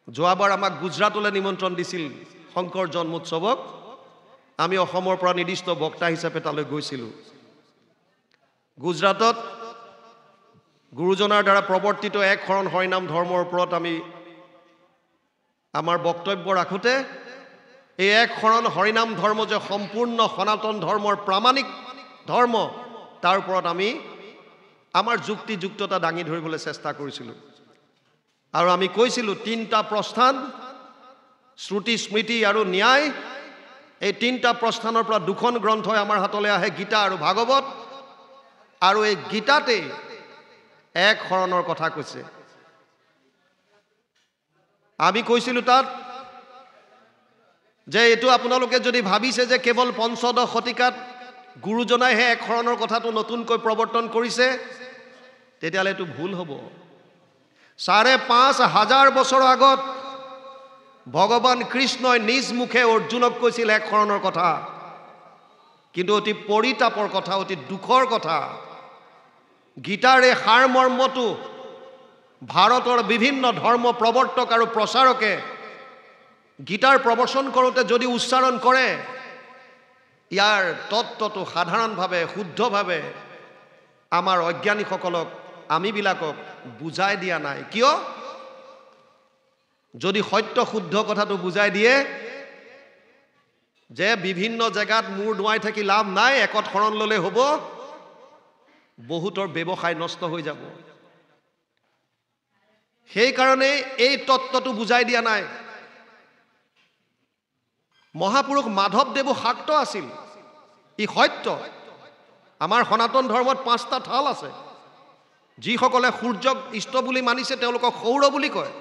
যোৱাবাৰ আমাক গুজৰাটলৈ নিমন্ত্ৰণ দিছিল শংকৰ জন্মোৎসৱক। আমি অসমৰ পৰা নিৰ্দিষ্ট বক্তা হিচাপে তালৈ গৈছিলোঁ। গুজৰাটত গুৰুজনাৰ দ্বাৰা প্ৰৱৰ্তিত এক শৰণ হৰিনাম ধৰ্মৰ ওপৰত আমি আমাৰ বক্তব্য ৰাখোঁতে এই এক শৰণ হৰিনাম ধৰ্ম যে সম্পূৰ্ণ সনাতন ধৰ্মৰ প্ৰামাণিক ধৰ্ম, তাৰ ওপৰত আমি আমাৰ যুক্তিযুক্ততা দাঙি ধৰিবলৈ চেষ্টা কৰিছিলোঁ। আৰু আমি কৈছিলোঁ তিনিটা প্ৰস্থান, শ্ৰুতি, স্মৃতি আৰু ন্যায়, এই তিনিটা প্ৰস্থানৰ পৰা দুখন গ্ৰন্থই আমাৰ হাতলৈ আহে, গীতা আৰু ভাগৱত। আৰু এই গীতাতেই এক শৰণৰ কথা কৈছে। আমি কৈছিলোঁ তাত যে এইটো আপোনালোকে যদি ভাবিছে যে কেৱল পঞ্চদশ শতিকাত গুৰুজনাইহে এক শৰণৰ কথাটো নতুনকৈ প্ৰৱৰ্তন কৰিছে, তেতিয়াহ'লে এইটো ভুল হ'ব। ৫,৫০০ বছৰ আগত ভগৱান কৃষ্ণই নিজ মুখে অৰ্জুনক কৈছিল এক শৰণৰ কথা। কিন্তু অতি পৰিতাপৰ কথা, অতি দুখৰ কথা, গীতাৰ এই সাৰমৰ্মটো ভাৰতৰ বিভিন্ন ধৰ্ম প্ৰৱৰ্তক আৰু প্ৰচাৰকে গীতাৰ প্ৰবচন কৰোঁতে যদি উচ্চাৰণ কৰে, ইয়াৰ তত্ত্বটো সাধাৰণভাৱে শুদ্ধভাৱে আমাৰ অজ্ঞানীসকলক, আমিবিলাকক বুজাই দিয়া নাই। কিয়? যদি সত্য শুদ্ধ কথাটো বুজাই দিয়ে যে বিভিন্ন জেগাত মূৰ দুৱাই থাকি লাভ নাই, একত শৰণ ল'লে হ'ব, বহুতৰ ব্যৱসায় নষ্ট হৈ যাব। সেইকাৰণে এই তত্ত্বটো বুজাই দিয়া নাই। মহাপুৰুষ মাধৱদেৱো শাক্ত আছিল, ই সত্য। আমাৰ সনাতন ধৰ্মত 5টা থাল আছে। যিসকলে সূৰ্যক ইষ্ট বুলি মানিছে তেওঁলোকক সৌৰ বুলি কয়।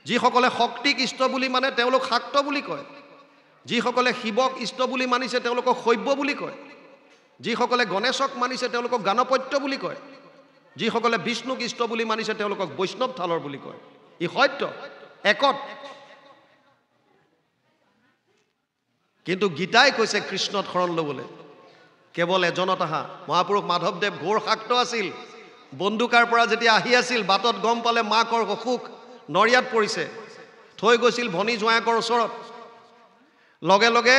যিসকলে শক্তিক ইষ্ট বুলি মানে তেওঁলোক শাক্ত বুলি কয়। যিসকলে শিৱক ইষ্ট বুলি মানিছে তেওঁলোকক শৈৱ বুলি কয়। যিসকলে গণেশক মানিছে তেওঁলোকক গাণপত্য বুলি কয়। যিসকলে বিষ্ণুক ইষ্ট বুলি মানিছে তেওঁলোকক বৈষ্ণৱ থালৰ বুলি কয়। ই সত্য, একত। কিন্তু গীতাই কৈছে কৃষ্ণত শৰণ ল'বলৈ। কেৱল এজনত আহা। মহাপুৰুষ মাধৱদেৱ ঘোৰ শাক্ত আছিল। বন্দুকাৰ পৰা যেতিয়া আহি আছিল, বাটত গম পালে মাকৰ অসুখ, নৰিয়াত পৰিছে, থৈ গৈছিল ভনী জোঁৱায়েকৰ ওচৰত। লগে লগে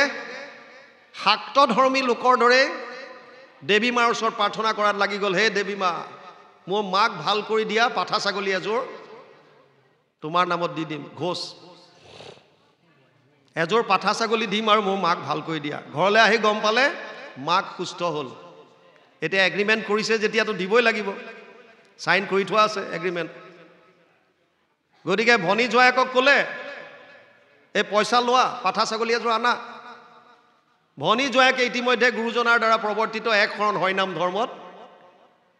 শাক্তধৰ্মী লোকৰ দৰে দেৱী মাৰ ওচৰত প্ৰাৰ্থনা কৰাত লাগি গ'ল। হে দেৱী মা, মোৰ মাক ভাল কৰি দিয়া, পাঠা ছাগলী এযোৰ তোমাৰ নামত দি দিম, ঘোষ এযোৰ পাঠা ছাগলী দিম আৰু মোৰ মাক ভাল কৰি দিয়া। ঘৰলৈ আহি গম পালে মাক সুস্থ হ'ল। এতিয়া এগ্ৰিমেণ্ট কৰিছে যেতিয়াতো দিবই লাগিব, চাইন কৰি থোৱা আছে এগ্ৰিমেণ্ট। গতিকে ভনী জোঁৱায়েকক ক'লে, এই পইচা লোৱা, পাঠা ছাগলী এযোৰ আনা। ভনী জোঁৱায়েকে ইতিমধ্যে গুৰুজনাৰ দ্বাৰা প্ৰৱৰ্তিত এক শৰণ হৰিনাম ধৰ্মত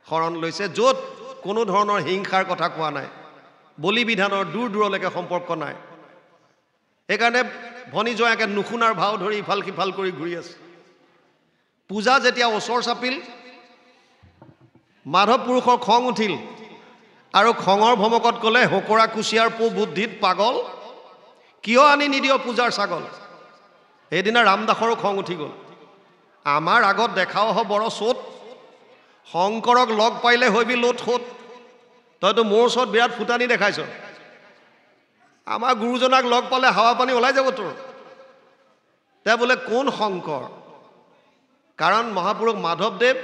শৰণ লৈছে, য'ত কোনো ধৰণৰ হিংসাৰ কথা কোৱা নাই, বলি বিধানৰ দূৰ দূৰলৈকে সম্পৰ্ক নাই। সেইকাৰণে ভনী জোঁৱায়েকে নুশুনাৰ ভাও ধৰি ইফাল সিফাল কৰি ঘূৰি আছে। পূজা যেতিয়া ওচৰ চাপিল, মাধৱ পুৰুষৰ খং উঠিল আৰু খঙৰ ভমকত ক'লে, হোকৰা কুচিয়াৰ পো বুদ্ধিত পাগল, কিয় আনি নিদিয় পূজাৰ ছাগল। সেইদিনা ৰামদাসৰো খং উঠি গ'ল। আমাৰ আগত দেখাও হ বৰ চোট, শংকৰক লগ পাইলে হৈবি লোট সোট। তইতো মোৰ ওচৰত বিৰাট ফুটানি দেখাইছ, আমাৰ গুৰুজনাক লগ পালে হাৱা পানী ওলাই যাব তোৰ। তেওঁ বোলে কোন শংকৰ? কাৰণ মহাপুৰুষ মাধৱদেৱ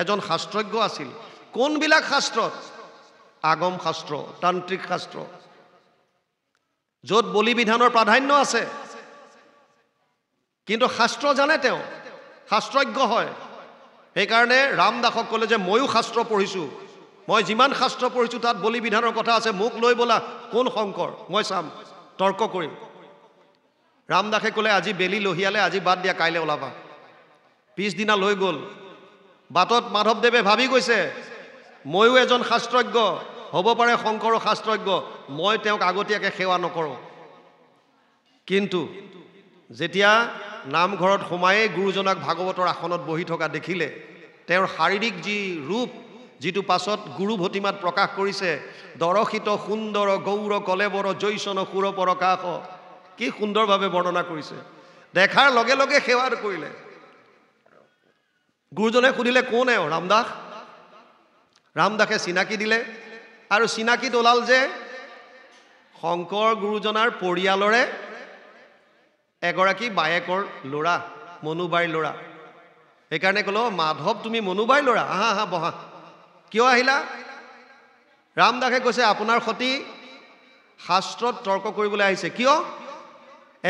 এজন শাস্ত্ৰজ্ঞ আছিল। কোনবিলাক শাস্ত্ৰত? আগম শাস্ত্ৰ, তান্ত্ৰিক শাস্ত্ৰ, য'ত বলি বিধানৰ প্ৰাধান্য আছে। কিন্তু শাস্ত্ৰ জানে, তেওঁ শাস্ত্ৰজ্ঞ হয়। সেইকাৰণে ৰামদাসক ক'লে যে ময়ো শাস্ত্ৰ পঢ়িছোঁ, মই যিমান শাস্ত্ৰ পঢ়িছোঁ তাত বলি বিধানৰ কথা আছে, মোক লৈ ব'লা, কোন শংকৰ মই চাম, তৰ্ক কৰিম। ৰামদাসে ক'লে আজি বেলি লহিয়ালে, আজি বাদ দিয়া, কাইলৈ ওলাবা। পিছদিনা লৈ গ'ল। বাটত মাধৱদেৱে ভাবি গৈছে, ময়ো এজন শাস্ত্ৰজ্ঞ, হ'ব পাৰে শংকৰো শাস্ত্ৰজ্ঞ, মই তেওঁক আগতীয়াকৈ সেৱা নকৰোঁ। কিন্তু যেতিয়া নামঘৰত সোমায়েই গুৰুজনাক ভাগৱতৰ আসনত বহি থকা দেখিলে, তেওঁৰ শাৰীৰিক যি ৰূপ, যিটো পাছত গুৰু ভতিমাত প্ৰকাশ কৰিছে, দৰশিত সুন্দৰ গৌৰ কলেবৰ জৈচন সুৰ পৰকাশ, কি সুন্দৰভাৱে বৰ্ণনা কৰিছে। দেখাৰ লগে লগে সেৱা কৰিলে। গুৰুজনে সুধিলে, কোন এওঁ? ৰামদাস। ৰামদাসে চিনাকি দিলে, আৰু চিনাকিত ওলাল যে শংকৰ গুৰুজনাৰ পৰিয়ালৰে এগৰাকী বায়েকৰ ল'ৰা, মনুবাইৰ ল'ৰা। সেইকাৰণে ক'লো, মাধৱ তুমি মনুবাইৰ ল'ৰা, আহা আহা বহা। কিয় আহিলা? ৰামদাসে কৈছে আপোনাৰ সতি শাস্ত্ৰত তৰ্ক কৰিবলৈ আহিছে। কিয়?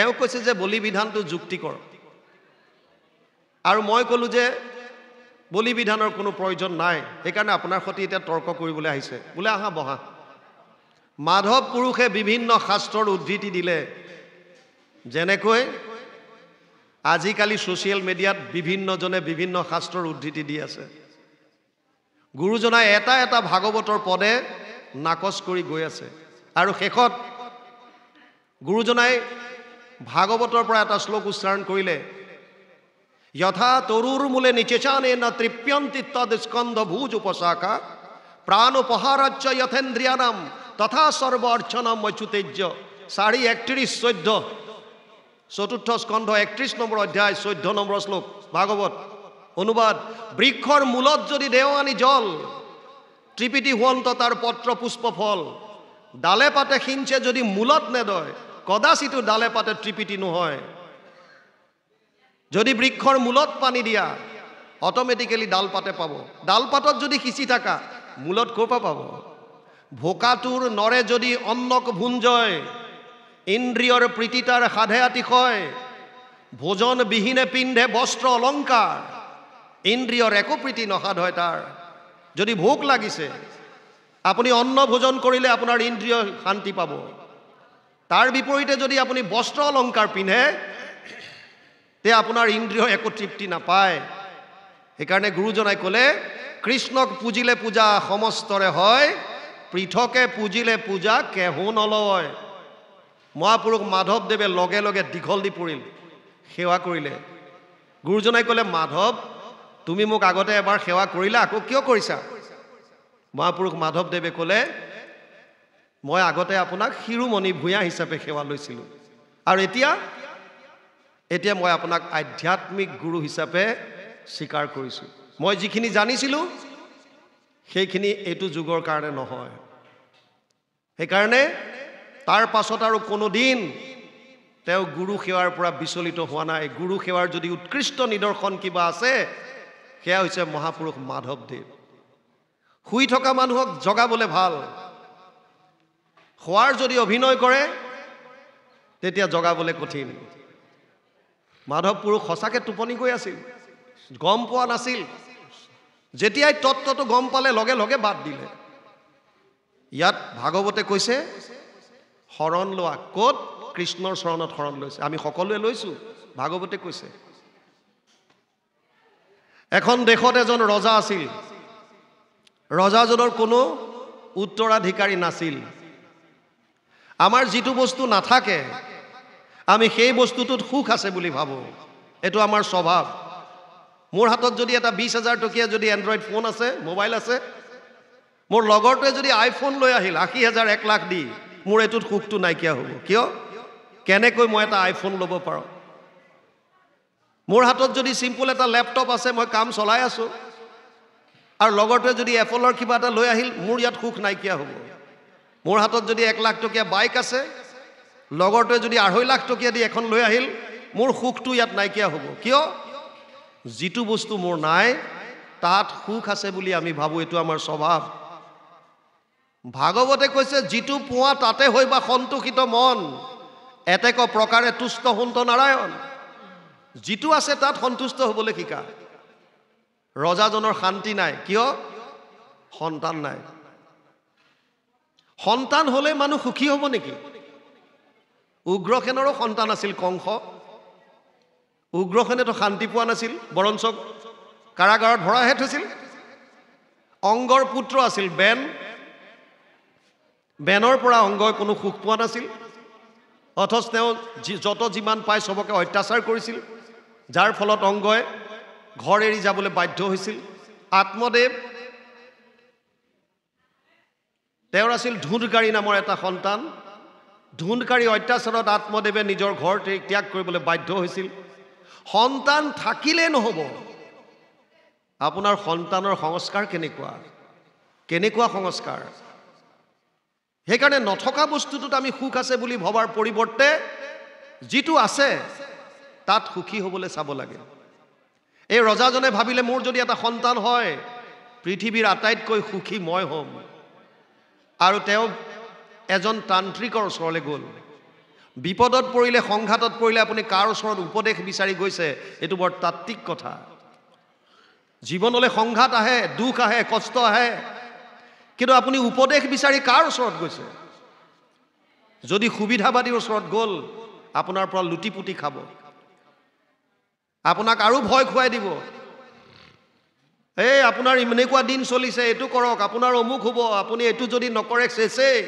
এওঁ কৈছে যে বলি বিধানটো যুক্তিকৰ, আৰু মই ক'লো যে বলি বিধানৰ কোনো প্ৰয়োজন নাই, সেইকাৰণে আপোনাৰ সতি এতিয়া তৰ্ক কৰিবলৈ আহিছে। বোলে আহা বহা। মাধৱ পুৰুষে বিভিন্ন শাস্ত্ৰৰ উদ্ধৃতি দিলে, যেনেকৈ আজিকালি ছ'চিয়েল মিডিয়াত বিভিন্নজনে বিভিন্ন শাস্ত্ৰৰ উদ্ধৃতি দি আছে। গুৰুজনাই এটা এটা ভাগৱতৰ পদে নাকচ কৰি গৈ আছে, আৰু শেষত গুৰুজনাই ভাগৱতৰ পৰা এটা শ্লোক উচ্চাৰণ কৰিলে, যথা তৰুৰ মূলে নিচেচানে ন তৃপ্যন্তি তদ স্কন্ধ ভুজ উপশাখা প্ৰাণোপহাৰাচ্য যথেন্দ্ৰিয়ানাম তথা সৰ্ব অৰ্চনম অচ্যুতেজ্য। 4:31-14 চতুৰ্থ স্কন্ধ 31 নম্বৰ অধ্যায় 14 নম্বৰ শ্লোক ভাগৱত। অনুবাদ, বৃক্ষৰ মূলত যদি দেও আনি জল, ত্ৰিপিটি হুৱন্ত তাৰ পত্ৰ পুষ্প ফল, ডালে পাতে সিঞ্চে যদি মূলত নেদয়, কদাচিতো ডালে পাতে ত্ৰিপিটি নহয়। যদি বৃক্ষৰ মূলত পানী দিয়া, অট'মেটিকেলি ডাল পাতে পাব। ডাল পাতত যদি সিঁচি থাকা, মূলত ক'ৰ পৰা পাব? ভোকাটোৰ নৰে যদি অন্নক ভুঞ্জয়, ইন্দ্ৰিয়ৰ প্ৰীতি তাৰ সাধে আতিশয়, ভোজন বিহীনে পিন্ধে বস্ত্ৰ অলংকাৰ, ইন্দ্ৰিয়ৰ একো প্ৰীতি নসাধ হয় তাৰ। যদি ভোক লাগিছে, আপুনি অন্ন ভোজন কৰিলে আপোনাৰ ইন্দ্ৰিয় শান্তি পাব। তাৰ বিপৰীতে যদি আপুনি বস্ত্ৰ অলংকাৰ পিন্ধে, তে আপোনাৰ ইন্দ্ৰিয় একো তৃপ্তি নাপায়। সেইকাৰণে গুৰুজনাই ক'লে, কৃষ্ণক পুজিলে পূজা সমস্তৰে হয়, পৃথকে পুজিলে পূজা কেহু নলয়। মহাপুৰুষ মাধৱদেৱে লগে লগে দীঘল দি পৰিল, সেৱা কৰিলে। গুৰুজনাই ক'লে, মাধৱ তুমি মোক আগতে এবাৰ সেৱা কৰিলা, আকৌ কিয় কৰিছা? মহাপুৰুষ মাধৱদেৱে ক'লে, মই আগতে আপোনাক শিৰোমণি ভূঞা হিচাপে সেৱা লৈছিলোঁ, আৰু এতিয়া মই আপোনাক আধ্যাত্মিক গুৰু হিচাপে স্বীকাৰ কৰিছোঁ। মই যিখিনি জানিছিলোঁ সেইখিনি এইটো যুগৰ কাৰণে নহয়। সেইকাৰণে তাৰ পাছত আৰু কোনোদিন তেওঁ গুৰু সেৱাৰ পৰা বিচলিত হোৱা নাই। গুৰু সেৱাৰ যদি উৎকৃষ্ট নিদৰ্শন কিবা আছে, সেয়া হৈছে মহাপুৰুষ মাধৱদেৱ। শুই থকা মানুহক জগাবলৈ ভাল, শোৱাৰ যদি অভিনয় কৰে তেতিয়া জগাবলৈ কঠিন। মাধৱ পুৰুষ সঁচাকৈ টোপনি গৈ আছিল, গম পোৱা নাছিল। যেতিয়াই তত্ত্বটো গম পালে লগে লগে বাদ দিলে। ইয়াত ভাগৱতে কৈছে শৰণ লোৱা। ক'ত? কৃষ্ণৰ চৰণত শৰণ লৈছে। আমি সকলোৱে লৈছোঁ, ভাগৱতে কৈছে। এখন দেশত এজন ৰজা আছিল। ৰজাজনৰ কোনো উত্তৰাধিকাৰী নাছিল। আমাৰ যিটো বস্তু নাথাকে, আমি সেই বস্তুটোত সুখ আছে বুলি ভাবোঁ। এইটো আমাৰ স্বভাৱ। মোৰ হাতত যদি এটা 20,000 টকীয়া যদি এণ্ড্ৰইড ফোন আছে, মোবাইল আছে, মোৰ লগৰটোৱে যদি আইফোন লৈ আহিল 80,000 1 লাখ দি, মোৰ এইটোত সুখটো নাইকিয়া হ'ব। কিয়? কেনেকৈ মই এটা আইফোন ল'ব পাৰোঁ? মোৰ হাতত যদি চিম্পুল এটা লেপটপ আছে, মই কাম চলাই আছোঁ, আৰু লগৰটোৱে যদি এপলৰ কিবা এটা লৈ আহিল, মোৰ ইয়াত সুখ নাইকিয়া হ'ব। মোৰ হাতত যদি 1 লাখ টকীয়া বাইক আছে, লগৰটোৱে যদি 2.5 লাখ টকীয়া দি এখন লৈ আহিল, মোৰ সুখটো ইয়াত নাইকিয়া হ'ব। কিয়? যিটো বস্তু মোৰ নাই তাত সুখ আছে বুলি আমি ভাবোঁ। এইটো আমাৰ স্বভাৱ। ভাগৱতে কৈছে, যিটো পোৱা তাতে হৈ বা সন্তোষিত মন, এতেক প্ৰকাৰে তুষ্ট সুন্ত নাৰায়ণ। যিটো আছে তাত সন্তুষ্ট হ'বলৈ শিকা। ৰজাজনৰ শান্তি নাই। কিয়? সন্তান নাই। সন্তান হ'লে মানুহ সুখী হ'ব নেকি? উগ্ৰসেনৰো সন্তান আছিল কংস। উগ্ৰসেনেতো শান্তি পোৱা নাছিল, বৰঞ্চ কাৰাগাৰত ভৰাইহে থৈছিল। অংগৰ পুত্ৰ আছিল বেন। বেনৰ পৰা অংগই কোনো সুখ পোৱা নাছিল, অথচ তেওঁ যত যিমান পায় চবকে অত্যাচাৰ কৰিছিল, যাৰ ফলত অংগই ঘৰ এৰি যাবলৈ বাধ্য হৈছিল। আত্মদেৱ, তেওঁৰ আছিল ধুন্ধকাৰী নামৰ এটা সন্তান। ধুন্ধকাৰী অত্যাচাৰত আত্মদেৱে নিজৰ ঘৰ ত্যাগ কৰিবলৈ বাধ্য হৈছিল। সন্তান থাকিলে নহ'ব। আপোনাৰ সন্তানৰ সংস্কাৰ কেনেকুৱা? কেনেকুৱা সংস্কাৰ? সেইকাৰণে নথকা বস্তুটোত আমি সুখ আছে বুলি ভবাৰ পৰিৱৰ্তে যিটো আছে তাত সুখী হ'বলৈ চাব লাগে। এই ৰজাজনে ভাবিলে মোৰ যদি এটা সন্তান হয় পৃথিৱীৰ আটাইতকৈ সুখী মই হ'ম। আৰু তেওঁ এজন তান্ত্ৰিকৰ ওচৰলৈ গ'ল। বিপদত পৰিলে, সংঘাতত পৰিলে আপুনি কাৰ ওচৰত উপদেশ বিচাৰি গৈছে, এইটো বৰ তাত্ত্বিক কথা। জীৱনলৈ সংঘাত আহে, দুখ আহে, কষ্ট আহে, কিন্তু আপুনি উপদেশ বিচাৰি কাৰ ওচৰত গৈছে? যদি সুবিধাবাদীৰ ওচৰত গ'ল, আপোনাৰ পৰা লুটি পুটি খাব, আপোনাক আৰু ভয় খুৱাই দিব। এই আপোনাৰ এনেকুৱা দিন চলিছে, এইটো কৰক, আপোনাৰ অমুক হ'ব, আপুনি এইটো যদি নকৰে চেচেই,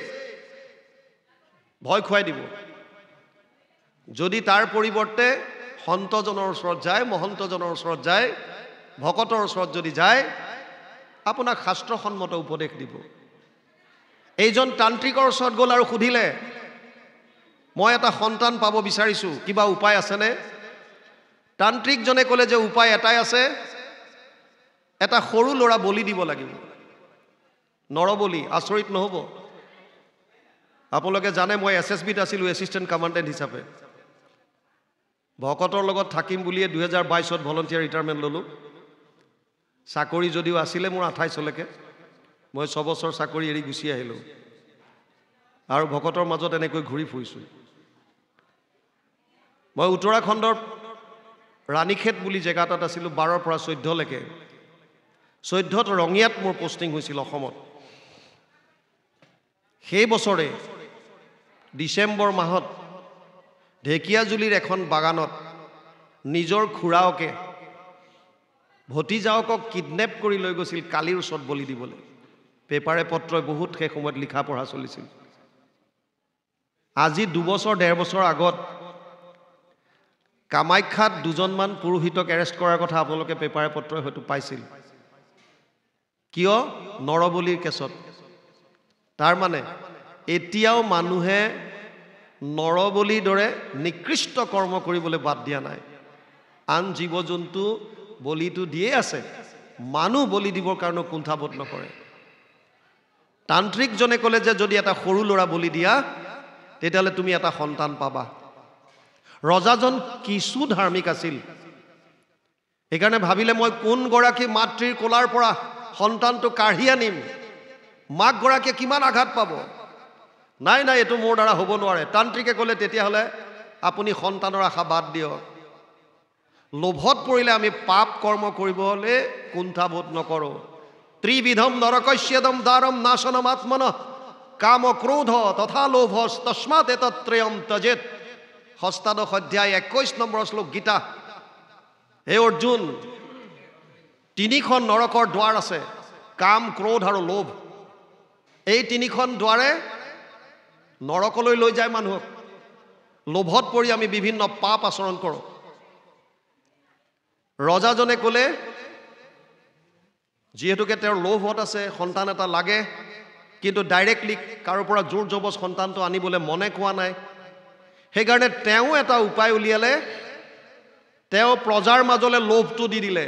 ভয় খুৱাই দিব। যদি তাৰ পৰিৱৰ্তে সন্তজনৰ ওচৰত যায়, মহন্তজনৰ ওচৰত যায়, ভকতৰ ওচৰত যদি যায়, আপোনাক শাস্ত্ৰসন্মত উপদেশ দিব। এইজন তান্ত্ৰিকৰ ওচৰত গ'ল আৰু সুধিলে, মই এটা সন্তান পাব বিচাৰিছোঁ, কিবা উপায় আছেনে? তান্ত্ৰিকজনে ক'লে যে উপায় এটাই আছে, এটা সৰু ল'ৰা বলি দিব লাগিব, নৰবলি। আচৰিত নহ'ব? আপোনালোকে জানে মই SSBত আছিলোঁ, এছিষ্টেণ্ট কমাণ্ডেণ্ট হিচাপে। ভকতৰ লগত থাকিম বুলিয়ে 2022ত ভলণ্টিয়াৰ ৰিটায়াৰমেণ্ট ল'লোঁ। চাকৰি যদিও আছিলে মোৰ 28লৈকে, মই 6 বছৰ চাকৰি এৰি গুচি আহিলোঁ আৰু ভকতৰ মাজত এনেকৈ ঘূৰি ফুৰিছোঁ। মই উত্তৰাখণ্ডৰ ৰাণীখেত বুলি জেগা এটাত আছিলোঁ 12ৰ পৰা 14লৈকে। 14ত ৰঙিয়াত মোৰ পষ্টিং হৈছিল অসমত। সেই বছৰে ডিচেম্বৰ মাহত ঢেকীয়াজুলিৰ এখন বাগানত নিজৰ খুৰাওকে, ভতিজাওকক কিডনেপ কৰি লৈ গৈছিল কালিৰ ওচৰত বলি দিবলৈ। পেপাৰে পত্ৰই বহুত সেই সময়ত লিখা পঢ়া চলিছিল। আজি 2 বছৰ 1.5 বছৰ আগত কামাখ্যাত 2জনমান পুৰোহিতক এৰেষ্ট কৰাৰ কথা আপোনালোকে পেপাৰে পত্ৰই হয়তো পাইছিল। কিয়? নৰবলিৰ কেছত। তাৰ মানে এতিয়াও মানুহে নৰবলিৰ দৰে নিকৃষ্ট কৰ্ম কৰিবলৈ বাদ দিয়া নাই। আন জীৱ জন্তু বলিটো দিয়ে আছে, মানুহ বলি দিবৰ কাৰণে কুণ্ঠাবোধ নকৰে। তান্ত্ৰিকজনে ক'লে যে যদি এটা সৰু ল'ৰা বলি দিয়া তেতিয়াহ'লে তুমি এটা সন্তান পাবা। ৰজাজন কিছু ধাৰ্মিক আছিল, সেইকাৰণে ভাবিলে মই কোনগৰাকী মাতৃৰ কোলাৰ পৰা সন্তানটো কাঢ়ি আনিম, মাকগৰাকীয়ে কিমান আঘাত পাব। নাই নাই, এইটো মোৰ দ্বাৰা হ'ব নোৱাৰে। তান্ত্ৰিকে ক'লে তেতিয়াহ'লে আপুনি সন্তানৰ আশা বাদ দিয়ক। লোভত পৰিলে আমি পাপ কৰ্ম কৰিবলৈ কুণ্ঠাবোধ নকৰোঁ। ত্ৰিবিধম নৰকস্যেদম দ্বাৰম নাশনম আত্মনঃ কাম ক্ৰোধ তথা লোভ তস্মাৎ এতত্ৰয়ম ত্যজেৎ। 8 অধ্যায় 21 নম্বৰ শ্লোক গীতা। হে অৰ্জুন, 3খন নৰকৰ দ্বাৰ আছে, কাম, ক্ৰোধ আৰু লোভ। এই 3খন দ্বাৰে নৰকলৈ লৈ যায় মানুহক। লোভত পৰি আমি বিভিন্ন পাপ আচৰণ কৰোঁ। ৰজাজনে ক'লে যিহেতুকে তেওঁৰ লোভত আছে, সন্তান এটা লাগে, কিন্তু ডাইৰেক্টলি কাৰো পৰা জোৰ জবজ সন্তানটো আনিবলৈ মনে কোৱা নাই। সেইকাৰণে তেওঁ এটা উপায় উলিয়ালে। তেওঁ প্ৰজাৰ মাজলৈ লোভটো দি দিলে,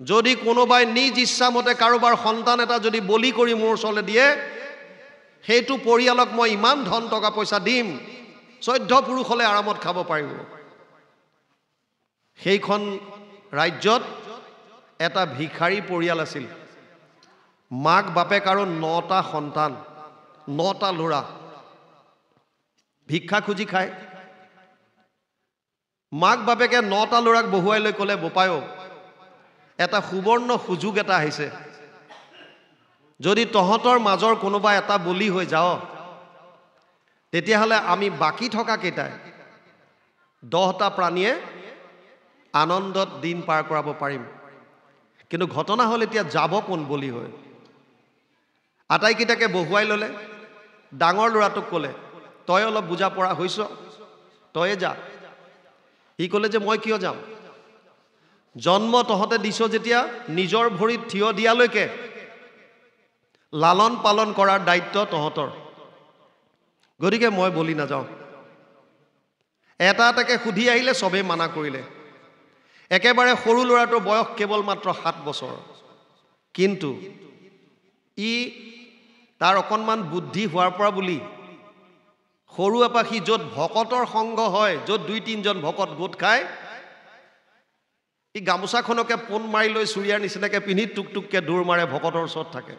যদি কোনোবাই নিজ ইচ্ছামতে কাৰোবাৰ সন্তান এটা যদি বলি কৰি মোৰ ওচৰলৈ দিয়ে, সেইটো পৰিয়ালক মই ইমান ধন টকা পইচা দিম, 14 পুৰুষলৈ আৰামত খাব পাৰিব। সেইখন ৰাজ্যত এটা ভিখাৰী পৰিয়াল আছিল। মাক বাপেক আৰু 9টা সন্তান, 9টা ল'ৰা, ভিক্ষা খুজি খায়। মাক বাপেকে 9টা ল'ৰাক বহুৱাই লৈ ক'লে, বোপায়ো এটা সুবৰ্ণ সুযোগ এটা আহিছে, যদি তহঁতৰ মাজৰ কোনোবা এটা বলি হৈ যাওঁ তেতিয়াহ'লে আমি বাকী থকা কেইটাই 10টা প্ৰাণীয়ে আনন্দত দিন পাৰ কৰাব পাৰিম। কিন্তু ঘটনা হ'ল এতিয়া যাব কোন বলি হৈ? আটাইকেইটাকে বহুৱাই ল'লে। ডাঙৰ ল'ৰাটোক ক'লে, তই অলপ বুজা পৰা হৈছ, তয়ে যা। সি ক'লে যে মই কিয় যাম? জন্ম তহঁতে দিছ যেতিয়া, নিজৰ ভৰিত থিয় দিয়ালৈকে লালন পালন কৰাৰ দায়িত্ব তহঁতৰ, গতিকে মই বলি নাযাওঁ। এটা এটাকে সুধি আহিলে, চবেই মানা কৰিলে। একেবাৰে সৰু ল'ৰাটোৰ বয়স কেৱল মাত্ৰ 7 বছৰ, কিন্তু ই তাৰ অকণমান বুদ্ধি হোৱাৰ পৰা বুলি সৰু এপাখি য'ত ভকতৰ সংগ হয়, য'ত 2-3জন ভকত গোট খায়, ই গামোচাখনকে পোন মাৰি লৈ চুৰিয়াৰ নিচিনাকৈ পিন্ধি টুকটুককৈ দৌৰ মাৰে, ভকতৰ ওচৰত থাকে।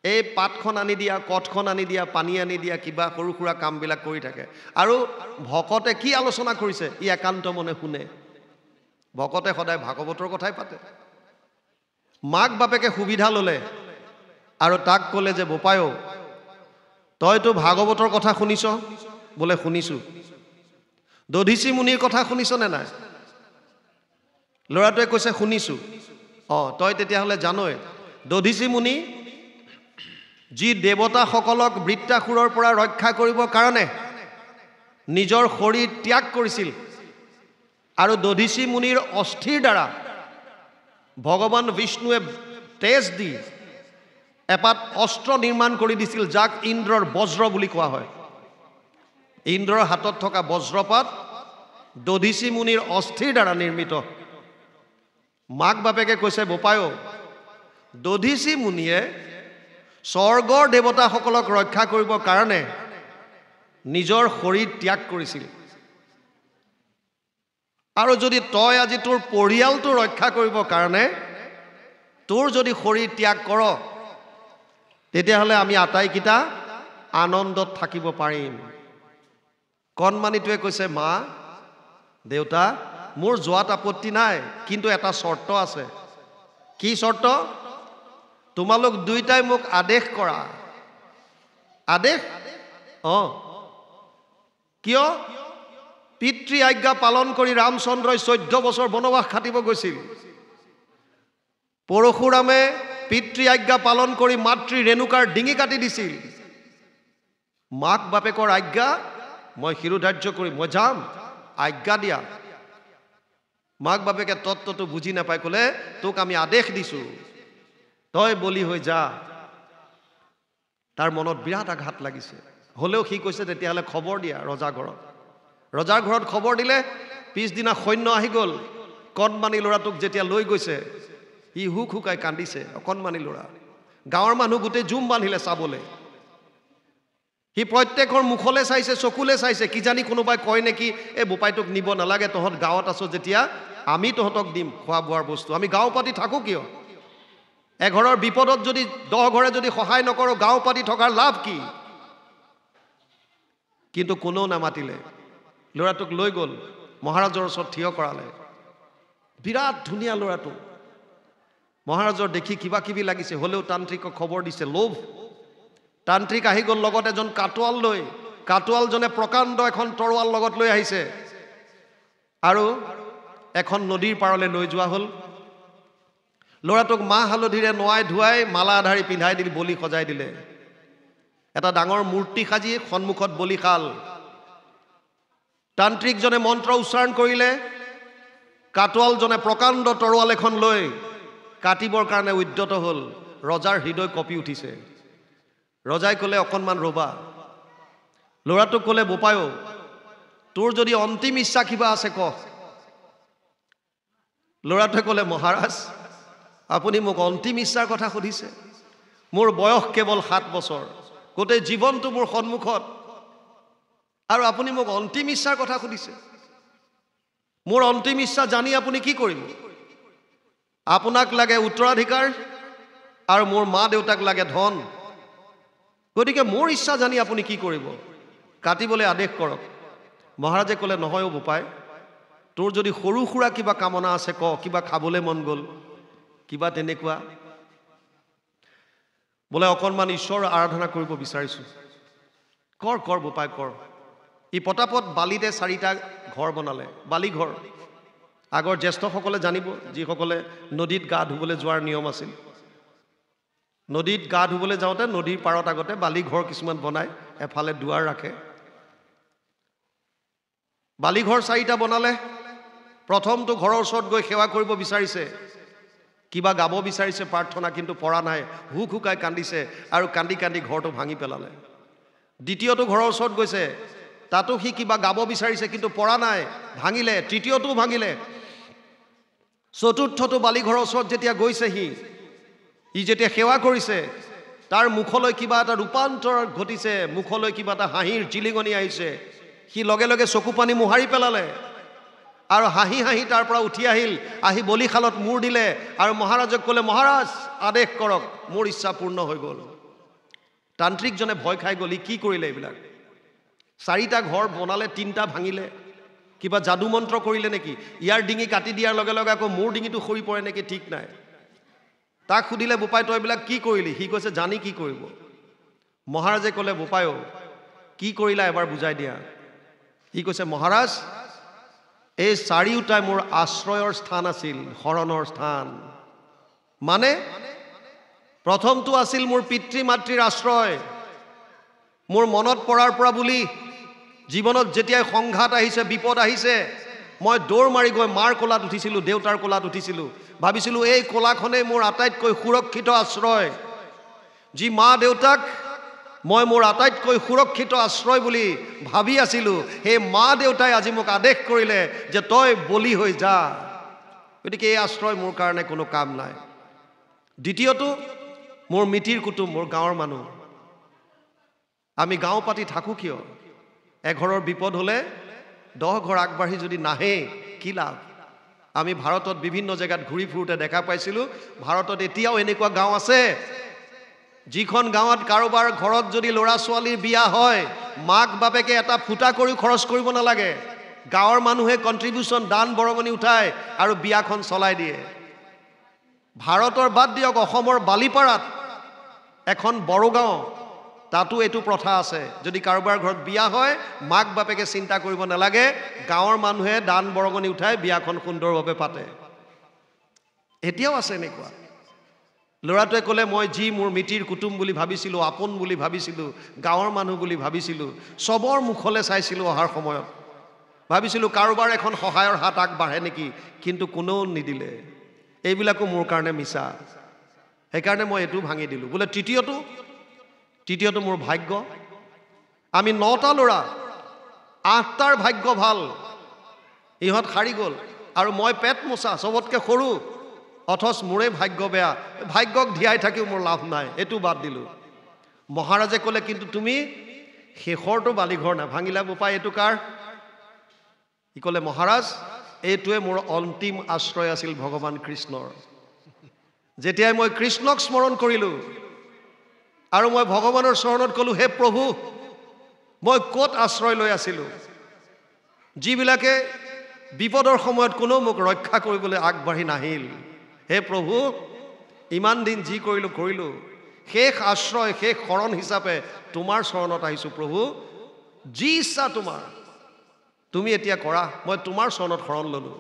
এই পাতখন আনি দিয়া, কঠখন আনি দিয়া, পানী আনি দিয়া, কিবা সৰু সুৰা কামবিলাক কৰি থাকে। আৰু ভকতে কি আলোচনা কৰিছে ই একান্ত মনে শুনে। ভকতে সদায় ভাগৱতৰ কথাই পাতে। মাক বাপেকে সুবিধা ল'লে আৰু তাক ক'লে যে বোপায়ো তইতো ভাগৱতৰ কথা শুনিছ? বোলে শুনিছোঁ। দধীচি মুনিৰ কথা শুনিছ নে নাই? ল'ৰাটোৱে কৈছে শুনিছোঁ। তই তেতিয়াহ'লে জানই দধীচি মুনি যি দেৱতাসকলক বৃত্তাসুৰৰ পৰা ৰক্ষা কৰিবৰ কাৰণে নিজৰ শৰীৰ ত্যাগ কৰিছিল, আৰু দধীচি মুনিৰ অস্থিৰ দ্বাৰা ভগৱান বিষ্ণুৱে তেজ দি এপাত অস্ত্ৰ নিৰ্মাণ কৰি দিছিল, যাক ইন্দ্ৰৰ বজ্ৰ বুলি কোৱা হয়। ইন্দ্ৰৰ হাতত থকা বজ্ৰপাত দধীচি মুনিৰ অস্থিৰ দ্বাৰা নিৰ্মিত। মাক বাপেকে কৈছে বোপায়ো দধীচি মুনিয়ে স্বৰ্গৰ দেৱতাসকলক ৰক্ষা কৰিবৰ কাৰণে নিজৰ শৰীৰ ত্যাগ কৰিছিল, আৰু যদি তই আজি তোৰ পৰিয়ালটো ৰক্ষা কৰিবৰ কাৰণে তোৰ যদি শৰীৰ ত্যাগ কৰ, তেতিয়াহ'লে আমি আটাইকেইটা আনন্দত থাকিব পাৰিম। কণমানিটোৱে কৈছে মা দেউতা মোৰ যোৱাত আপত্তি নাই, কিন্তু এটা চৰ্ত আছে। কি চৰ্ত? তোমালোক দুইটাই মোক আদেশ কৰা। আদেশ? কিয়? পিতৃ আজ্ঞা পালন কৰি ৰামচন্দ্ৰই 14 বছৰ বনবাস খাটিব গৈছিল। পৰশুৰামে পিতৃ আজ্ঞা পালন কৰি মাতৃ ৰেণুকাৰ ডিঙি কাটি দিছিল। মাক বাপেকৰ আজ্ঞা মই শিৰোধাৰ্য কৰি মই যাম, আজ্ঞা দিয়া। মাক বাপেকে তত্ত্বটো বুজি নাপাই ক'লে তোক আমি আদেশ দিছোঁ, তই বলি হৈ যা। তাৰ মনত বিৰাট আঘাত লাগিছে। হ'লেও সি কৈছে তেতিয়াহ'লে খবৰ দিয়া ৰজা ঘৰত। ৰজাৰ ঘৰত খবৰ দিলে, পিছদিনা সৈন্য আহি গ'ল। কণমানি ল'ৰাটোক যেতিয়া লৈ গৈছে ই হুক হুকাই কান্দিছে। অকণমানি ল'ৰা, গাঁৱৰ মানুহ গোটেই জুম বান্ধিলে চাবলৈ। সি প্ৰত্যেকৰ মুখলৈ চাইছে, চকুলৈ চাইছে, কিজানি কোনোবাই কয় নেকি এই বোপাইটোক নিব নালাগে, তহঁত গাঁৱত আছ যেতিয়া আমি তহঁতক দিম খোৱা বোৱাৰ বস্তু, আমি গাঁও পাতি থাকোঁ কিয়? এঘৰৰ বিপদত যদি 10 ঘৰে যদি সহায় নকৰোঁ, গাঁও পাতি থকাৰ লাভ কি? কিন্তু কোনেও নামাতিলে। ল'ৰাটোক লৈ গ'ল, মহাৰাজৰ ওচৰত থিয় কৰালে। বিৰাট ধুনীয়া ল'ৰাটো। মহাৰাজৰ দেখি কিবা কিবি লাগিছে, হ'লেও তান্ত্ৰিকক খবৰ দিছে, লোভ। তান্ত্ৰিক আহি গ'ল লগত এজন কাটোৱাল লৈ। কাটোৱালজনে প্ৰকাণ্ড এখন তৰোৱাল লগত লৈ আহিছে, আৰু এখন নদীৰ পাৰলৈ লৈ যোৱা হ'ল। ল'ৰাটোক মাহ হালধিৰে নোৱাই ধুৱাই মালা আধাৰি পিন্ধাই দি বলি সজাই দিলে। এটা ডাঙৰ মূৰ্তি সাজি সন্মুখত বলি খাল। তান্ত্ৰিকজনে মন্ত্ৰ উচ্চাৰণ কৰিলে, কাটোৱালজনে প্ৰকাণ্ড তৰোৱাল এখন লৈ কাটিবৰ কাৰণে উদ্যত হ'ল। ৰজাৰ হৃদয় কঁপি উঠিছে। ৰজাই ক'লে অকণমান ৰ'বা। ল'ৰাটোক ক'লে বোপায়ো তোৰ যদি অন্তিম ইচ্ছা কিবা আছে ক। ল'ৰাটোৱে ক'লে মহাৰাজ আপুনি মোক অন্তিম ইচ্ছাৰ কথা সুধিছে? মোৰ বয়স কেৱল 7 বছৰ, গোটেই জীৱনটো মোৰ সন্মুখত, আৰু আপুনি মোক অন্তিম ইচ্ছাৰ কথা সুধিছে? মোৰ অন্তিম ইচ্ছা জানি আপুনি কি কৰিব? আপোনাক লাগে উত্তৰাধিকাৰ আৰু মোৰ মা দেউতাক লাগে ধন। গতিকে মোৰ ইচ্ছা জানি আপুনি কি কৰিব? কাটিবলৈ আদেশ কৰক। মহাৰাজে ক'লে নহয় অ' বোপাই, তোৰ যদি সৰু সুৰা কিবা কামনা আছে ক, কিবা খাবলৈ মন গ'ল, কিবা তেনেকুৱা। বোলে অকণমান ঈশ্বৰ আৰাধনা কৰিব বিচাৰিছোঁ। কৰ কৰ বোপাই কৰ। ই পটাপট বালিতে 4টা ঘৰ বনালে, বালি ঘৰ। আগৰ জ্যেষ্ঠসকলে জানিব, যিসকলে নদীত গা ধুবলৈ যোৱাৰ নিয়ম আছিল। নদীত গা ধুবলৈ যাওঁতে নদীৰ পাৰত আগতে বালি ঘৰ কিছুমান বনায়, এফালে দুৱাৰ ৰাখে। বালি ঘৰ 4টা বনালে। প্ৰথমটো ঘৰৰ ওচৰত গৈ সেৱা কৰিব বিচাৰিছে, কিবা গাব বিচাৰিছে প্ৰাৰ্থনা, কিন্তু পৰা নাই। হুক হুকাই কান্দিছে আৰু কান্দি কান্দি ঘৰটো ভাঙি পেলালে। দ্বিতীয়টো ঘৰৰ ওচৰত গৈছে, তাতো সি কিবা গাব বিচাৰিছে, কিন্তু পৰা নাই, ভাঙিলে। তৃতীয়টো ভাঙিলে। চতুৰ্থটো বালি ঘৰৰ ওচৰত যেতিয়া গৈছে, সি যেতিয়া সেৱা কৰিছে, তাৰ মুখলৈ কিবা এটা ৰূপান্তৰ ঘটিছে, মুখলৈ কিবা এটা হাঁহিৰ জিলিঙনি আহিছে। সি লগে লগে চকু পানী মোহাৰি পেলালে আৰু হাঁহি হাঁহি তাৰ পৰা উঠি আহিল, আহি বলিশালত মূৰ দিলে আৰু মহাৰাজক ক'লে, মহাৰাজ আদেশ কৰক, মোৰ ইচ্ছা পূৰ্ণ হৈ গ'ল। তান্ত্ৰিকজনে ভয় খাই গ'ল, কি কৰিলে এইবিলাক? 4টা ঘৰ বনালে, 3টা ভাঙিলে, কিবা যাদু মন্ত্ৰ কৰিলে নেকি? ইয়াৰ ডিঙি কাটি দিয়াৰ লগে লগে আকৌ মোৰ ডিঙিটো সৰি পৰে নেকি ঠিক নাই। তাক সুধিলে, বোপাই তই এইবিলাক কি কৰিলি? সি কৈছে, জানি কি কৰিব। মহাৰাজে ক'লে, বোপাইও কি কৰিলা এবাৰ বুজাই দিয়া। সি কৈছে, মহাৰাজ এই 4ওটাই মোৰ আশ্ৰয়ৰ স্থান আছিল, শৰণৰ স্থান। মানে প্ৰথমটো আছিল মোৰ পিতৃ মাতৃৰ আশ্ৰয়। মোৰ মনত পৰাৰ পৰা বুলি জীৱনত যেতিয়াই সংঘাত আহিছে, বিপদ আহিছে, মই দৌৰ মাৰি গৈ মাৰ কোলাত উঠিছিলোঁ, দেউতাৰ কোলাত উঠিছিলোঁ। ভাবিছিলোঁ এই কোলাখনেই মোৰ আটাইতকৈ সুৰক্ষিত আশ্ৰয়। যি মা দেউতাক মই মোৰ আটাইতকৈ সুৰক্ষিত আশ্ৰয় বুলি ভাবি আছিলোঁ, সেই মা দেউতাই আজি মোক আদেশ কৰিলে যে তই বলি হৈ যা। গতিকে এই আশ্ৰয় মোৰ কাৰণে কোনো কাম নাই। দ্বিতীয়টো মোৰ মিতিৰ কুটুম, মোৰ গাঁৱৰ মানুহ। আমি গাঁও পাতি থাকোঁ কিয়? এঘৰৰ বিপদ হ'লে 10 ঘৰ আগবাঢ়ি যদি নাহে কি লাভ? আমি ভাৰতত বিভিন্ন জেগাত ঘূৰি ফুৰোঁতে দেখা পাইছিলোঁ, ভাৰতত এতিয়াও এনেকুৱা গাঁও আছে যিখন গাঁৱত কাৰোবাৰ ঘৰত যদি ল'ৰা ছোৱালীৰ বিয়া হয়, মাক বাপেকে এটা ফুটা কৰি খৰচ কৰিব নালাগে, গাঁৱৰ মানুহে কণ্ট্ৰিবিউশ্যন দান বৰঙণি উঠায় আৰু বিয়াখন চলাই দিয়ে। ভাৰতৰ বাদ দিয়ক, অসমৰ বালিপাৰাত এখন বড়োগাঁও, তাতো এইটো প্ৰথা আছে। যদি কাৰোবাৰ ঘৰত বিয়া হয়, মাক বাপেকে চিন্তা কৰিব নালাগে, গাঁৱৰ মানুহে দান বৰঙণি উঠাই বিয়াখন সুন্দৰভাৱে পাতে। এতিয়াও আছে এনেকুৱা। ল'ৰাটোৱে ক'লে, মই যি মোৰ মিতিৰ কুটুম বুলি ভাবিছিলোঁ, আপোন বুলি ভাবিছিলোঁ, গাঁৱৰ মানুহ বুলি ভাবিছিলোঁ, চবৰ মুখলৈ চাইছিলোঁ অহাৰ সময়ত, ভাবিছিলোঁ কাৰোবাৰ এখন সহায়ৰ হাত আগবাঢ়ে নেকি, কিন্তু কোনেও নিদিলে। এইবিলাকো মোৰ কাৰণে মিছা। সেইকাৰণে মই এইটো ভাঙি দিলোঁ। বোলে তৃতীয়টো মোৰ ভাগ্য। আমি 9টা ল'ৰা, 8টাৰ ভাগ্য ভাল, ইহঁত সাৰি গ'ল আৰু মই পেট মোচা, চবতকৈ সৰু, অথচ মোৰে ভাগ্য বেয়া। ভাগ্যক ধিয়াই থাকিও মোৰ লাভ নাই, এইটো বাদ দিলোঁ। মহাৰাজে ক'লে, কিন্তু তুমি শেষৰটো বালিঘৰ নাভাঙিলা বোপাই, এইটো কাৰ? সি ক'লে, মহাৰাজ এইটোৱে মোৰ অন্তিম আশ্ৰয় আছিল ভগৱান কৃষ্ণৰ। যেতিয়াই মই কৃষ্ণক স্মৰণ কৰিলোঁ আৰু মই ভগৱানৰ চৰণত ক'লোঁ, হে প্ৰভু, মই ক'ত আশ্ৰয় লৈ আছিলোঁ? যিবিলাকে বিপদৰ সময়ত কোনেও মোক ৰক্ষা কৰিবলৈ আগবাঢ়ি নাহিল। হে প্ৰভু, ইমান দিন যি কৰিলোঁ, শেষ আশ্ৰয়, শেষ শৰণ হিচাপে তোমাৰ চৰণত আহিছোঁ। প্ৰভু, যি ইচ্ছা তোমাৰ, তুমি এতিয়া কৰা, মই তোমাৰ চৰণত শৰণ ল'লোঁ।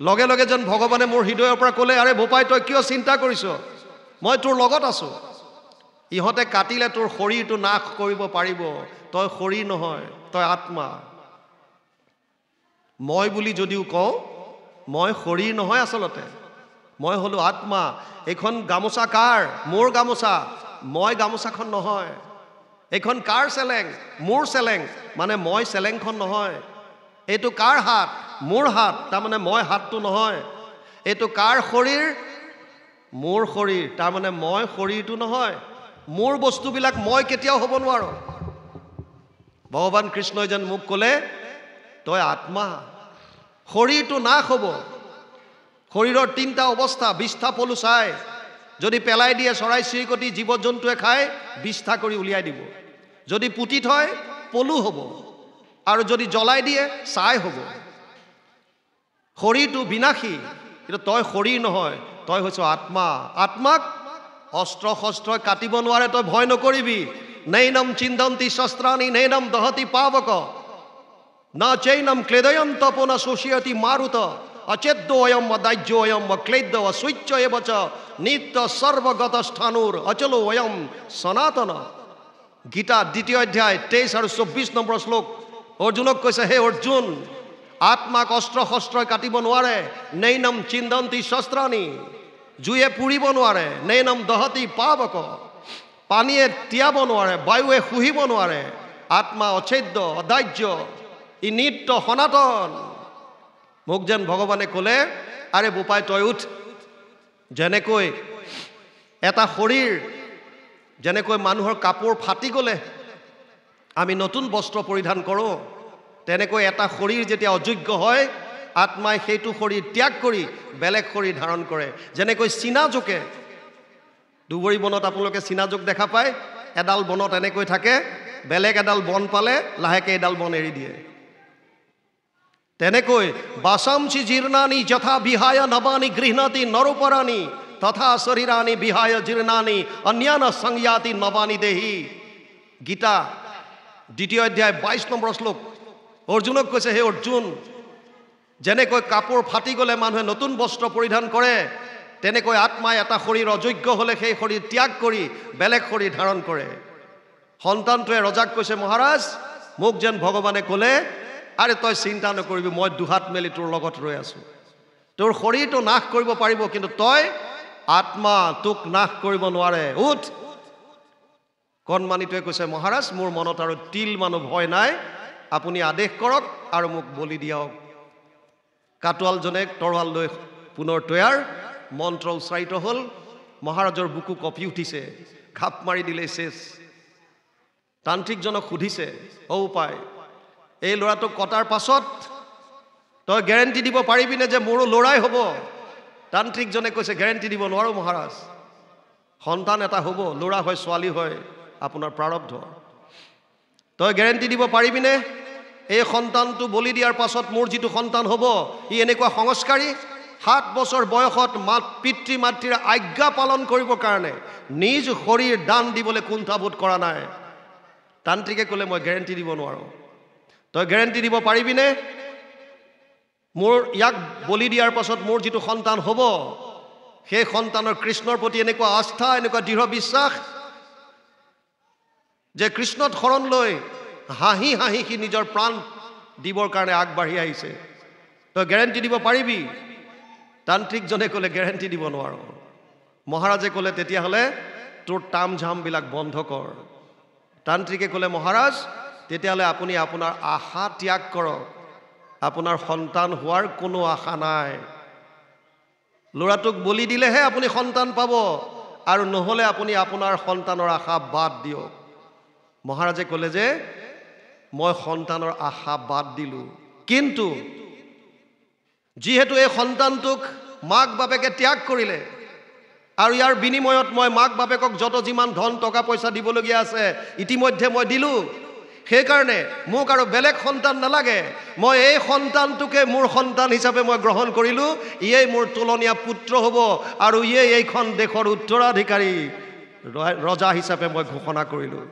লগে লগে যেন ভগৱানে মোৰ হৃদয়ৰ পৰা ক'লে, আৰে বোপাই তই কিয় চিন্তা কৰিছ? মই তোৰ লগত আছোঁ। ইহঁতে কাটিলে তোৰ শৰীৰটো নাশ কৰিব পাৰিব, তই শৰীৰ নহয়, তই আত্মা। মই বুলি যদিও কওঁ, মই শৰীৰ নহয়, আচলতে মই হ'লোঁ আত্মা। এইখন গামোচা কাৰ? মোৰ গামোচা। মই গামোচাখন নহয়। এইখন কাৰ চেলেং? মোৰ চেলেং। মানে মই চেলেংখন নহয়। এইটো কাৰ হাত? মোৰ হাত। তাৰমানে মই হাতটো নহয়। এইটো কাৰ শৰীৰ? মোৰ শৰীৰ। তাৰমানে মই শৰীৰটো নহয়। মোৰ বস্তুবিলাক মই কেতিয়াও হ'ব নোৱাৰোঁ। ভগৱান কৃষ্ণই যেন মোক ক'লে, তই আত্মা, শৰীৰটো নাশ হ'ব। শৰীৰৰ 3টা অৱস্থা, বিষ্ঠা পলু চাই, যদি পেলাই দিয়ে চৰাই চিৰিকটি জীৱ জন্তুৱে খাই বিষ্ঠা কৰি উলিয়াই দিব, যদি পুতি থয় পলু হ'ব, আৰু যদি জ্বলাই দিয়ে ছাই হ'ব। শৰীৰটো বিনাশী, কিন্তু তই শৰীৰ নহয়, তই হৈছ আত্মা। আত্মাক অস্ত্ৰ শস্ত্ৰই কাটিব নোৱাৰে, তই ভয় নকৰিবি। নৈনম চিন্তন্তি শস্ত্ৰাণি নৈনম দহতি পাৱক না চৈনম ক্লেদয়ন্ত পুনঃ শোষয়তি মাৰুত অচেদ্যোয়ম অদাহ্যোয়ম অক্লেদ্য অসুচ্য এবচ নিত্য সৰ্বগত স্থানুৰ অচলো অয়ম সনাতন। গীতা 2য় অধ্যায় 23 আৰু 24 নম্বৰ শ্লোক। অৰ্জুনক কৈছে, হে অৰ্জুন, আত্মাক অস্ত্ৰ শস্ত্ৰই কাটিব নোৱাৰে। নৈনম চিন্তন্তি শস্ত্ৰাণি, জুয়ে পুৰিব নোৱাৰে। নৈনম দহতি পাৱক, পানীয়ে তিয়াব নোৱাৰে, বায়ুৱে শুহিব নোৱাৰে। আত্মা অচ্ছেদ্য, অদাহ্য, ই নিত্য সনাতন। মোক যেন ভগৱানে ক'লে, আৰে বোপাই তই উঠ। যেনেকৈ এটা শৰীৰ যেনেকৈ মানুহৰ কাপোৰ ফাটি গ'লে আমি নতুন বস্ত্ৰ পৰিধান কৰোঁ, তেনেকৈ এটা শৰীৰ যেতিয়া অযোগ্য হয়, আত্মাই সেইটো শৰীৰ ত্যাগ কৰি বেলেগ শৰীৰ ধাৰণ কৰে। যেনেকৈ চীনাজোকে, দুবৰি বনত আপোনালোকে চীনাজোক দেখা পায়, এডাল বনত এনেকৈ থাকে, বেলেগ এডাল বন পালে লাহেকৈ এডাল বন এৰি দিয়ে। তেনেকৈ বাসামচি জীৰ্ণানি যথা বিহায় নবানি গৃহণতি নৰোপৰাণি তথা শৰীৰানি বিহায় জীৰ্ণানি অন্যান্য সংয়াতি নবানি দেহি। গীতা 2 অধ্যায় 22 নম্বৰ শ্লোক। অৰ্জুনক কৈছে, হে অৰ্জুন, যেনেকৈ কাপোৰ ফাটি গ'লে মানুহে নতুন বস্ত্ৰ পৰিধান কৰে, তেনেকৈ আত্মাই এটা শৰীৰ অযোগ্য হ'লে সেই শৰীৰ ত্যাগ কৰি বেলেগ শৰীৰ ধাৰণ কৰে। সন্তানটোৱে ৰজাক কৈছে, মহাৰাজ, মোক যেন ভগৱানে ক'লে, আৰে তই চিন্তা নকৰিবি, মই দুহাত মেলি তোৰ লগত ৰৈ আছোঁ। তোৰ শৰীৰটো নাশ কৰিব পাৰিব, কিন্তু তই আত্মা তোক নাশ কৰিব নোৱাৰে, উঠ। কণমানিটোৱে কৈছে, মহাৰাজ, মোৰ মনত আৰু তিল মানুহ ভয় নাই, আপুনি আদেশ কৰক আৰু মোক বলি দিয়ক। কাটোৱালজনে তৰোৱাল লৈ পুনৰ তৈয়াৰ, মন্ত্ৰ উচ্চাৰিত হ'ল। মহাৰাজৰ বুকু কঁপি উঠিছে, ঘাপ মাৰি দিলে শেষ। তান্ত্ৰিকজনক সুধিছে, উপায়, এই ল'ৰাটোক কটাৰ পাছত তই গেৰেণ্টি দিব পাৰিবিনে যে মোৰো ল'ৰাই হ'ব? তান্ত্ৰিকজনে কৈছে, গেৰেণ্টি দিব নোৱাৰোঁ মহাৰাজ, সন্তান এটা হ'ব, ল'ৰা হয় ছোৱালী হয় আপোনাৰ প্ৰাৰব্ধ। তই গেৰেণ্টি দিব পাৰিবিনে এই সন্তানটো বলি দিয়াৰ পাছত মোৰ যিটো সন্তান হ'ব, ই এনেকুৱা সংস্কাৰী, 7 বছৰ বয়সত পিতৃ মাতৃৰ আজ্ঞা পালন কৰিবৰ কাৰণে নিজ শৰীৰ দান দিবলৈ কুণ্ঠাবোধ কৰা নাই? তান্ত্ৰিকে ক'লে, মই গেৰেণ্টি দিব নোৱাৰোঁ। তই গেৰেণ্টি দিব পাৰিবিনে মোৰ ইয়াক বলি দিয়াৰ পাছত মোৰ যিটো সন্তান হ'ব, সেই সন্তানৰ কৃষ্ণৰ প্ৰতি এনেকুৱা আস্থা, এনেকুৱা দৃঢ় বিশ্বাস যে কৃষ্ণত শৰণ লৈ হাঁহি হাঁহি সি নিজৰ প্ৰাণ দিবৰ কাৰণে আগবাঢ়ি আহিছে? তই গেৰেণ্টি দিব পাৰিবি? তান্ত্ৰিকজনে ক'লে, গেৰেণ্টি দিব নোৱাৰোঁ। মহাৰাজে ক'লে, তেতিয়াহ'লে তোৰ তাম ঝামবিলাক বন্ধ কৰ। তান্ত্ৰিকে ক'লে, মহাৰাজ, তেতিয়াহ'লে আপুনি আপোনাৰ আশা ত্যাগ কৰক, আপোনাৰ সন্তান হোৱাৰ কোনো আশা নাই। ল'ৰাটোক বলি দিলেহে আপুনি সন্তান পাব, আৰু নহ'লে আপুনি আপোনাৰ সন্তানৰ আশা বাদ দিয়ক। মহাৰাজে ক'লে যে, মই সন্তানৰ আশা বাদ দিলোঁ, কিন্তু যিহেতু এই সন্তানটোক মাক বাপেকে ত্যাগ কৰিলে, আৰু ইয়াৰ বিনিময়ত মই মাক বাপেকক যত যিমান ধন টকা পইচা দিবলগীয়া আছে ইতিমধ্যে মই দিলোঁ, সেইকাৰণে মোক আৰু বেলেগ সন্তান নালাগে, মই এই সন্তানটোকে মোৰ সন্তান হিচাপে মই গ্ৰহণ কৰিলোঁ। ইয়েই মোৰ তুলনীয়া পুত্ৰ হ'ব, আৰু ইয়েই এইখন দেশৰ উত্তৰাধিকাৰী ৰজা হিচাপে মই ঘোষণা কৰিলোঁ।